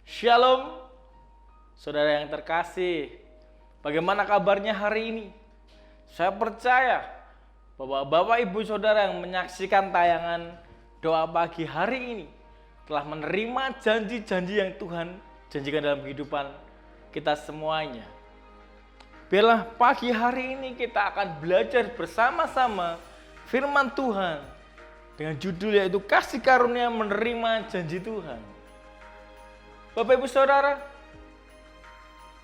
Shalom, saudara yang terkasih. Bagaimana kabarnya hari ini? Saya percaya bahwa Bapak Ibu Saudara yang menyaksikan tayangan doa pagi hari ini telah menerima janji-janji yang Tuhan janjikan dalam kehidupan kita semuanya. Biarlah pagi hari ini kita akan belajar bersama-sama firman Tuhan dengan judul yaitu kasih karunia menerima janji Tuhan. Bapak Ibu Saudara,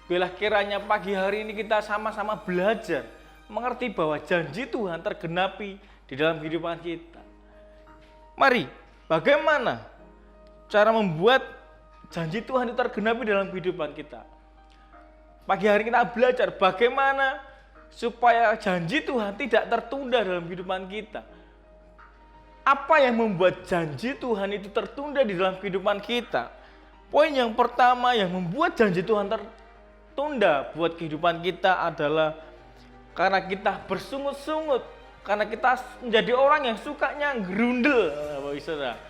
biarlah kiranya pagi hari ini kita sama-sama belajar mengerti bahwa janji Tuhan tergenapi di dalam kehidupan kita. Mari, bagaimana cara membuat janji Tuhan itu tergenapi dalam kehidupan kita? Pagi hari kita belajar bagaimana supaya janji Tuhan tidak tertunda dalam kehidupan kita. Apa yang membuat janji Tuhan itu tertunda di dalam kehidupan kita? Poin yang pertama yang membuat janji Tuhan tertunda buat kehidupan kita adalah karena kita bersungut-sungut, karena kita menjadi orang yang sukanya gerundel, Bapak Saudara.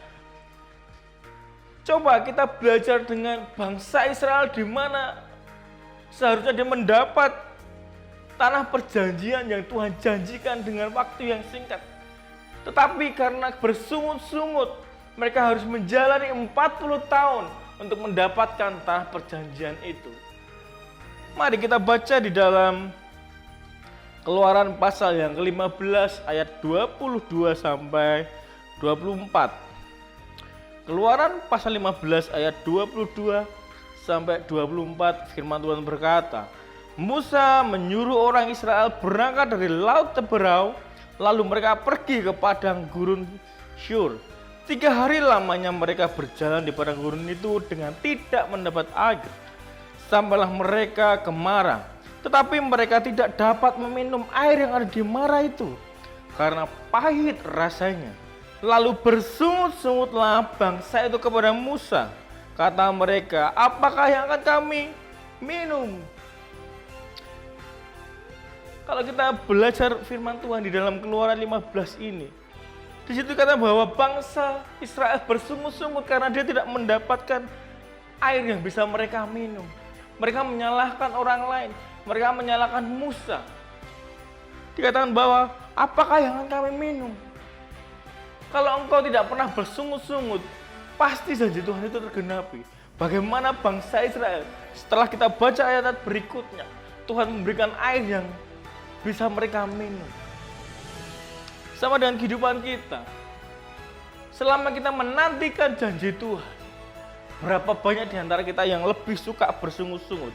Coba kita belajar dengan bangsa Israel di mana seharusnya dia mendapat tanah perjanjian yang Tuhan janjikan dengan waktu yang singkat. Tetapi karena bersungut-sungut, mereka harus menjalani 40 tahun untuk mendapatkan tanah perjanjian itu. Mari kita baca di dalam Keluaran pasal yang ke-15 ayat 22 sampai 24. Keluaran pasal 15 ayat 22 sampai 24 firman Tuhan berkata, Musa menyuruh orang Israel berangkat dari Laut Teberau, lalu mereka pergi ke padang gurun Syur. 3 hari lamanya mereka berjalan di padang gurun itu dengan tidak mendapat air. Sampailah mereka ke Mara, tetapi mereka tidak dapat meminum air yang ada di Mara itu, karena pahit rasanya. Lalu bersungut-sungutlah bangsa itu kepada Musa. Kata mereka, apakah yang akan kami minum? Kalau kita belajar firman Tuhan di dalam Keluaran 15 ini, di situ kata bahwa bangsa Israel bersungut-sungut karena dia tidak mendapatkan air yang bisa mereka minum. Mereka menyalahkan orang lain, mereka menyalahkan Musa. Dikatakan bahwa apakah yang akan kami minum? Kalau engkau tidak pernah bersungut-sungut, pasti janji Tuhan itu tergenapi. Bagaimana bangsa Israel? Setelah kita baca ayat berikutnya, Tuhan memberikan air yang bisa mereka minum. Sama dengan kehidupan kita. Selama kita menantikan janji Tuhan, berapa banyak di antara kita yang lebih suka bersungut-sungut?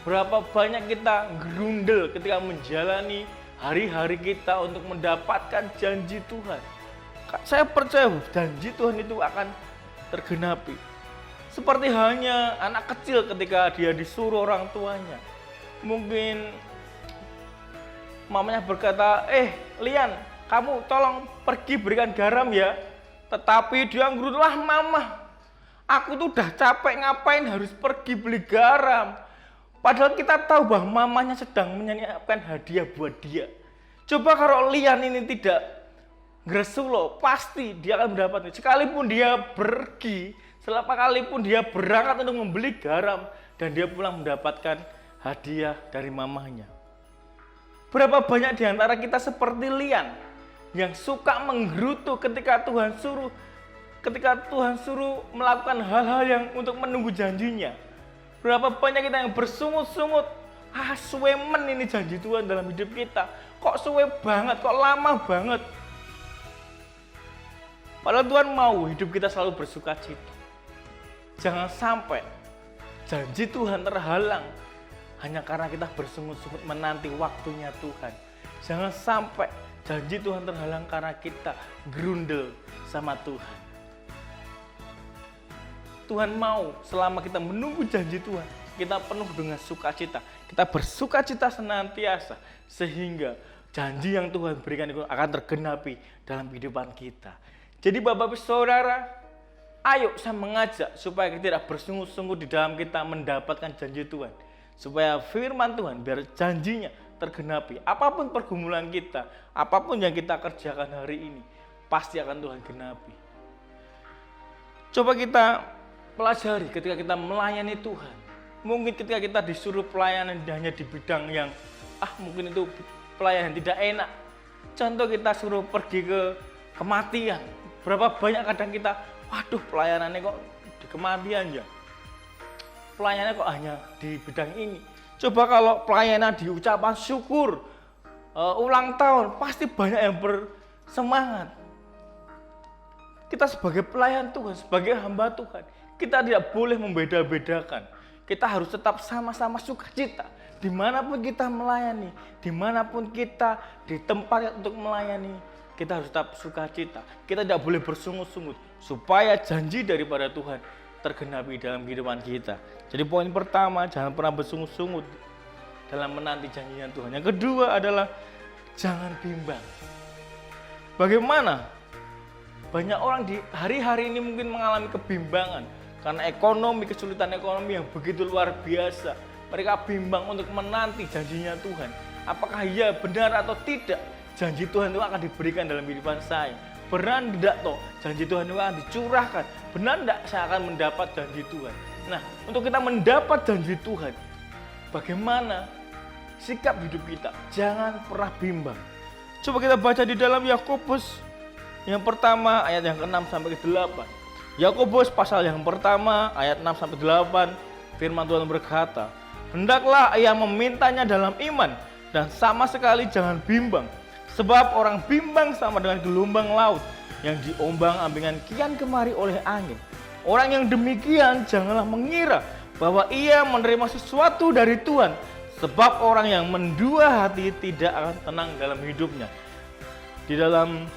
Berapa banyak kita gerundel ketika menjalani hari-hari kita untuk mendapatkan janji Tuhan? Saya percaya janji Tuhan itu akan tergenapi. Seperti halnya anak kecil ketika dia disuruh orang tuanya. Mungkin mamanya berkata, Lian, kamu tolong pergi berikan garam ya. Tetapi dia ngurutlah, mama, aku tuh udah capek, ngapain harus pergi beli garam. Padahal kita tahu bahwa mamanya sedang menyiapkan hadiah buat dia. Coba kalau Lian ini tidak Gresulo, pasti dia akan mendapatnya. Sekalipun dia pergi, sekalipun dia berangkat untuk membeli garam, dan dia pulang mendapatkan hadiah dari mamanya. Berapa banyak di antara kita seperti Lian yang suka menggerutu ketika Tuhan suruh melakukan hal-hal yang untuk menunggu janjinya. Berapa banyak kita yang bersungut-sungut, suwemen ini janji Tuhan dalam hidup kita. Kok suwe banget, kok lama banget. Padahal Tuhan mau hidup kita selalu bersuka cita. Jangan sampai janji Tuhan terhalang hanya karena kita bersungut-sungut menanti waktunya Tuhan. Jangan sampai janji Tuhan terhalang karena kita gerundel sama Tuhan. Tuhan mau selama kita menunggu janji Tuhan, kita penuh dengan sukacita. Kita bersukacita senantiasa sehingga janji yang Tuhan berikan itu akan tergenapi dalam kehidupan kita. Jadi Bapak Ibu Saudara, ayo saya mengajak supaya kita tidak bersungut-sungut di dalam kita mendapatkan janji Tuhan. Supaya firman Tuhan, biar janjinya tergenapi. Apapun pergumulan kita, apapun yang kita kerjakan hari ini, pasti akan Tuhan genapi. Coba kita pelajari ketika kita melayani Tuhan. Mungkin ketika kita disuruh pelayanan hanya di bidang yang mungkin itu pelayanan tidak enak. Contoh kita suruh pergi ke kematian. Berapa banyak kadang kita, waduh pelayanannya kok di kematian ya. Pelayanannya kok hanya di bidang ini. Coba kalau pelayanan di ucapan syukur, ulang tahun, pasti banyak yang bersemangat. Kita sebagai pelayan Tuhan, sebagai hamba Tuhan, kita tidak boleh membeda-bedakan. Kita harus tetap sama-sama sukacita. Dimanapun kita melayani, dimanapun kita di tempat untuk melayani, kita harus tetap sukacita. Kita tidak boleh bersungut-sungut, supaya janji daripada Tuhan tergenapi dalam kehidupan kita. Jadi poin pertama, jangan pernah bersungut-sungut dalam menanti janjinya Tuhan. Yang kedua adalah jangan bimbang. Bagaimana? Banyak orang di hari-hari ini mungkin mengalami kebimbangan karena ekonomi, kesulitan ekonomi yang begitu luar biasa. Mereka bimbang untuk menanti janjinya Tuhan. Apakah iya benar atau tidak janji Tuhan itu akan diberikan dalam kehidupan saya? Benar tidak toh janji Tuhan itu akan dicurahkan? Benar tidak saya akan mendapat janji Tuhan? Nah, untuk kita mendapat janji Tuhan, bagaimana sikap hidup kita? Jangan pernah bimbang. Coba kita baca di dalam Yakobus yang pertama ayat yang ke-6 sampai ke-8. Yakobus pasal yang pertama ayat 6 sampai 8, firman Tuhan berkata, "Hendaklah ia memintanya dalam iman dan sama sekali jangan bimbang, sebab orang bimbang sama dengan gelombang laut yang diombang-ambingan kian kemari oleh angin. Orang yang demikian janganlah mengira bahwa ia menerima sesuatu dari Tuhan, sebab orang yang mendua hati tidak akan tenang dalam hidupnya." Di dalam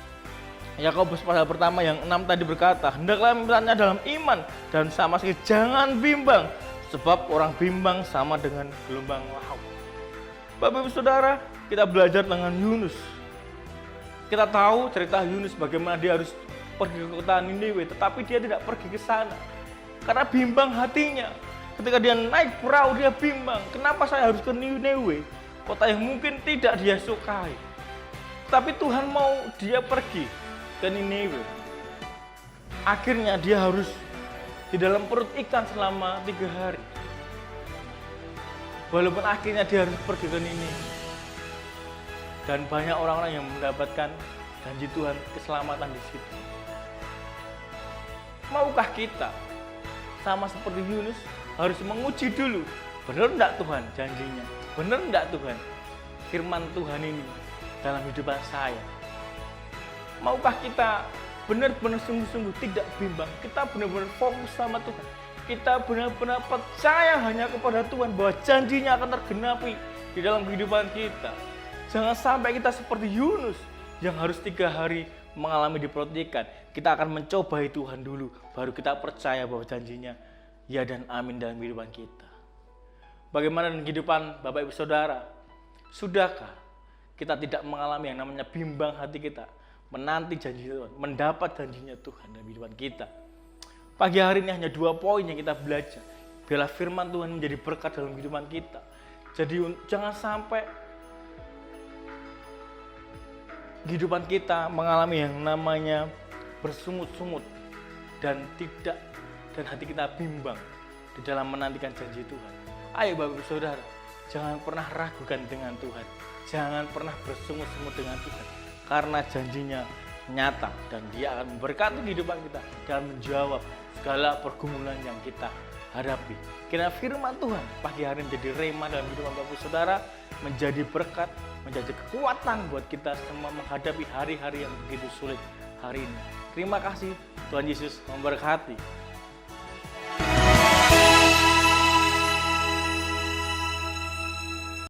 Yakobus pasal pertama yang 6 tadi berkata, "Hendaklah memintanya dalam iman dan sama sekali jangan bimbang, sebab orang bimbang sama dengan gelombang laut." Bapak Ibu Saudara, kita belajar dengan Yunus. Kita tahu cerita Yunus bagaimana dia harus pergi ke kota Niniwe, tetapi dia tidak pergi ke sana karena bimbang hatinya. Ketika dia naik perahu dia bimbang, kenapa saya harus ke Niniwe, kota yang mungkin tidak dia sukai. Tapi Tuhan mau dia pergi ke Niniwe. Akhirnya dia harus di dalam perut ikan selama 3 hari. Walaupun akhirnya dia harus pergi ke Niniwe. Dan banyak orang-orang yang mendapatkan janji Tuhan keselamatan di situ. Maukah kita sama seperti Yunus harus menguji dulu, benar enggak Tuhan janjinya? Benar enggak Tuhan firman Tuhan ini dalam kehidupan saya? Maukah kita benar-benar sungguh-sungguh tidak bimbang? Kita benar-benar fokus sama Tuhan. Kita benar-benar percaya hanya kepada Tuhan bahwa janjinya akan tergenapi di dalam kehidupan kita. Jangan sampai kita seperti Yunus yang harus 3 hari mengalami di perut ikan. Kita akan mencobai Tuhan dulu, baru kita percaya bahwa janjinya ya dan amin dalam kehidupan kita. Bagaimana dengan kehidupan Bapak Ibu Saudara? Sudahkah kita tidak mengalami yang namanya bimbang hati kita? Menanti janji Tuhan, mendapat janjinya Tuhan dalam kehidupan kita. Pagi hari ini hanya 2 poin yang kita belajar. Biarlah firman Tuhan menjadi berkat dalam kehidupan kita. Jadi jangan sampai kehidupan kita mengalami yang namanya bersungut-sungut dan hati kita bimbang di dalam menantikan janji Tuhan. Ayo Bapak Ibu Saudara, jangan pernah ragukan dengan Tuhan. Jangan pernah bersungut-sungut dengan Tuhan. Karena janjinya nyata dan dia akan memberkati kehidupan kita dan menjawab segala pergumulan yang kita hadapi. Kiranya firman Tuhan pagi hari menjadi rema dalam kehidupan Bapak Saudara, menjadi berkat, menjadi kekuatan buat kita semua menghadapi hari-hari yang begitu sulit hari ini. Terima kasih, Tuhan Yesus memberkati.